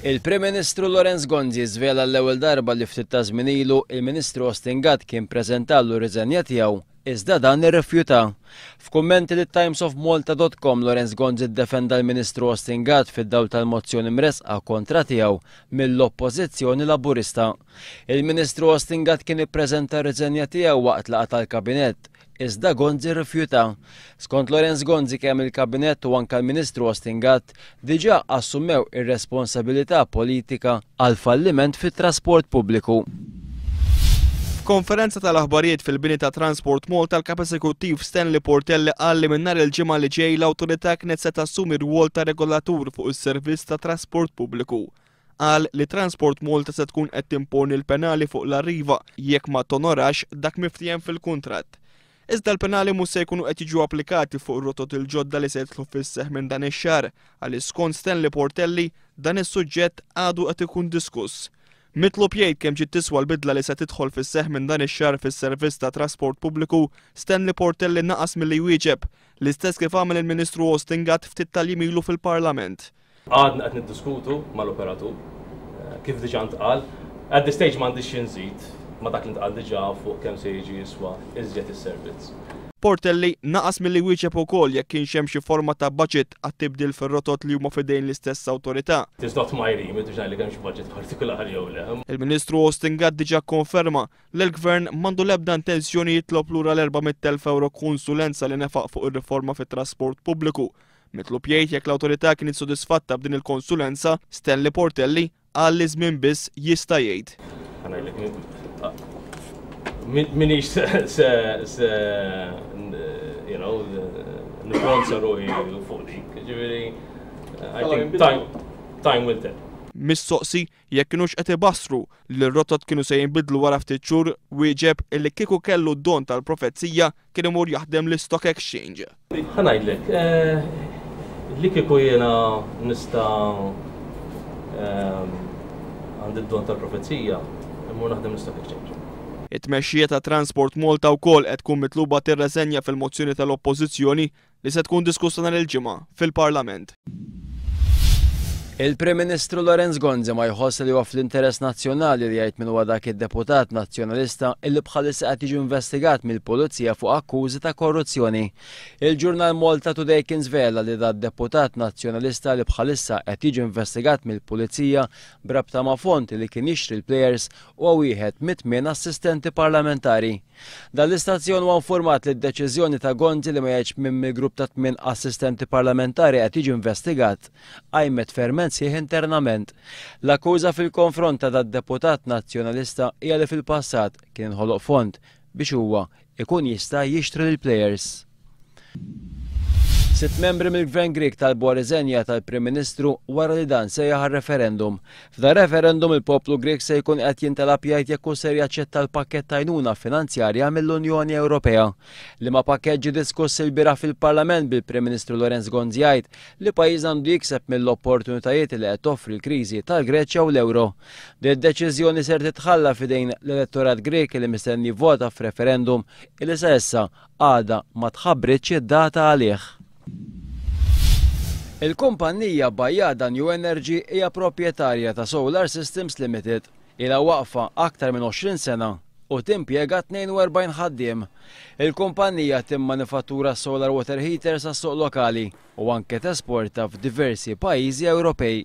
Il-Prim Ministru Lorenz Gonzi żvela l-ewwel darba li ftit ta' żmien ilu il-Ministru Austin Gatt kien ppreżentallu r-riżenja tiegħu iżda dan irrifjuta. F'kummenti lit timesofmalta.com Lorenz Gonzi ddefenda l-Ministru Austin Gatt fid-dawl tal-mozzjoni mresqa kontra tiegħu mill-Oppożizzjoni Laburista. Il-Ministru Austin Gatt kien ippreżenta r-riżenja tiegħu waqt laqgħa tal-Kabinett. Iżda Gonzi rrifjuta. Skont Lorenz Gonzi kemm il-Kabinett u anke l-Ministru Austin Gatt diġà assumew ir-responsabilità politika għal falliment fit-trasport pubbliku. F'konferenza tal-aħbarijiet fil-bini ta' Transport Malta l-Kap Eżekuttiv Stanley Portelli qal li minn nhar il-ġimgħa li ġej l-awtorità kienet se tassumi rwol ta' regolatur fuq is-servizz ta' trasport pubbliku. Qal li Transport Malta se tkun qed timponi l-penali fuq l-arriva jekk ma tonorax dak miftiem fil-kuntratt. Iżda l-penali mhux se jkunu qed jiġu applikati fuq ir-rotot il-ġodda li se jidħlu fis-seħħ minn dan ix-xahar għaliex skont Stanley Portelli dan is-suġġett għadu qed ikun diskuss. Mitlob jgħid kemm ġiet tiswa l-bidla li se tidħol fis-seħħ minn dan ix-xahar fis-servizz ta' trasport pubbliku, Stanley Portelli naqas milli jwieġeb l-istess kif għamel il-Ministru Austin Gatt ftit tal-jiem ilu fil-Parlament. Għadna qed niddiskutu mal-operatur kif diġà ntqal, at the stage m'għandix xi nżid ma dak li ntqal diġà fuq kemm se jiġi jiswa iżjed is-servizz. Portelli naqas milli wieġeb ukoll jekk kienx hemm xi forma ta' budget għat-tibdil fir-rotot li huma f'idejn l-istess awtorità. It's not my remit biex ngħidlek hemm xi budget partikolari jew le. Il-Ministru Austin Gatt diġà konferma li l-Gvern m'għandu l-ebda intenzjoni jitlob lura l-400,000 euro konsulenza li nefaq fuq ir-riforma fit-trasport pubbliku. Mitlob jgħid jekk l-awtorità kienet sodisfatta b'din il-konsulenza, Stanley Portelli qal li żmien biss jista' jgħid. Minix nifronza ruħi fuq dik, ġifieri, I think time will tell. Mistoqsi jekk kienux qed ibassru li l-rotot kienu se jinbidlu wara ftit xhur wieġeb illi kieku kellu d-don tal-profezzija kien imur jaħdem l-Stock Exchange. Ħanajdlek, li kieku jiena nista' għandi d-don tal-profezzija, imur naħdem l-Stock Exchange. It-tmexxija ta' Transport Malta wkoll qed tkun mitluba tirreżenja fil-mozzjoni tal-Oppożizzjoni li se tkun diskussa nhar il-ġimgħa fil-Parlament. Il-Prim Ministru Lorenz Gonzi ma jħoss li huwa fl-interess nazzjonali li jgħid min huwa dak id-deputat nazzjonalista illi bħalissa qed jiġi investigat mill-Pulizija fuq akkużi ta' korruzzjoni. Il-ġurnal Malta Today kien żvela li dat-deputat nazzjonalista li bħalissa qed jiġi investigat mill-Pulizija b'rabta ma' fonti li kien jixtri l-plejers huwa wieħed mit-tmien assistenti parlamentari. Dan l-istazzjon huwa informat li d-deċiżjoni ta' Gonzi li ma jgħidx minn mill-grupp ta' 8 assistenti parlamentari qed jiġi investigat għajmet ferment sieħ internament. L-akkuża fil-konfront ta' dat-deputat nazzjonalista hija li fil-passat kien inħoloq fond biex huwa ikun jista' jixtri l-plejers. 6 membri mill-Gvern Grieg talbu riżenja tal-Prim Ministru wara li dan sejjaħ referendum. F'dan referendum il-poplu Grieg se jkun qed jintalab jgħid jekk hu ser jaċċetta l-pakkett ta' għajnuna finanzjarja mill-Unjoni Ewropea. Liema pakkett ġie diskuss ilbieraħ fil-Parlament bil-Prim Ministru Lorenz Gonzi jgħid li pajjiż għandu jikseb mill-opportunitajiet li qed toffri l-kriżi tal-Greċja u l-Ewro. Din id-deċiżjoni ser titħalla f'idejn l-elettorat Grieg li mistenni jivvota f'referendum illi sa issa għadha ma tħabbritx id-data għalih. Il-kumpanija Bajada New Energy hija proprjetarja ta' Solar Systems Limited ilha waqfa aktar minn 20 sena u timpjega 42 ħaddiem. Il-kumpanija timmanifattura solar water heaters għas-suq lokali u anke tesporta f'diversi pajjiżi Ewropej.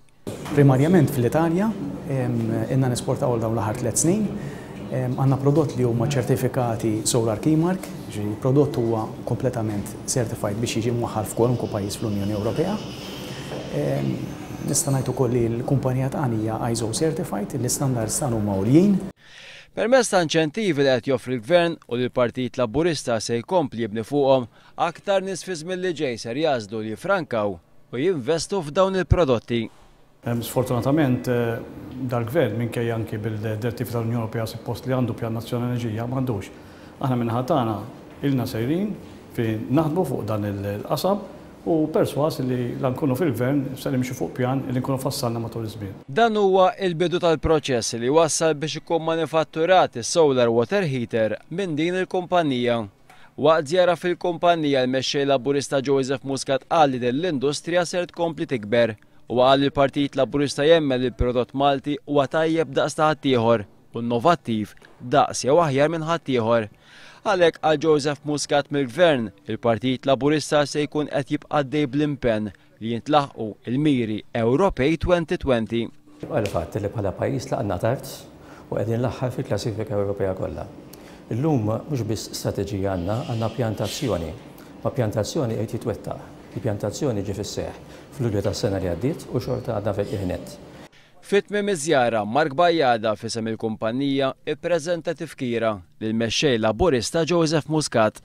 Primarjament fl-Italja inna nesportaw dawn l-aħħar 3 snin. Għandna prodott li huma ċertifikati Solar Keymark, prodott huwa kompletament certified biex jiġi mwaħħal f'kwalunkwe pajjiż fl-Unjoni Ewropea. Nista' ngħid ukoll li l-kumpanija tagħna hija ISO certified, l-istandards tagħna huma għoljin. Permezz ta' inċentivi li qed joffri l-Gvern u li l-Partit Laburista se jkompli jibni fuqhom, aktar nies fi żmien li ġej ser jażlu li jifrankaw u jinvestu f'dawn il-prodotti. Sfortunatament dal-Gvern minkejja anki bil-direttivi tal-Unjoni Ewropea suppost li għandu pjan nazzjonali enerġija m'għandux. Aħna minnaħa tagħna ilna sejrin fejn naħdmu fuq dan il-qasam u perswas li nkunu fil-Gvern se nimxu fuq pjan li nkunu fassalna matul iż-żmien. Dan huwa l-bidu tal-proċess li wassal biex ikun manifatturat is-solar water heater minn din il-kumpanija. Waqt żjara fil-kumpanija l-mexxej Laburista Joseph Muscat qal li din l-industrija ser tkompli tikber u għal il-Partit Laburista jemmel il-prodott Malti huwa tajjeb daqs ta' ħaddieħor u innovattiv daqs jew aħjar minn ħaddieħor. Għalhekk għal Joseph Muscat mill-Gvern, il-Partit Laburista se jkun qed jibqa' dej bl-impenn li jintlaħqu il-miri Ewropej 2020. Għal-fatt li bħala pajjiż laqna tard u qegħdin l-aħħar fil-klassifika Ewropea kollha. Illum mhux biss strateġija għandna pjantazzjoni, ma pjantazzjoni qed jitwettaq. Il-pjantazzjoni ġie fis-seħħ fl-Lulju tas-sena li għaddiet u xorta għadna fil-qiegħnet. Fit-tmiem iż-żjara, Mark Bajjada fisem il-kumpanija ippreżenta tifkira lill-mexxej Laburista Joseph Muscat.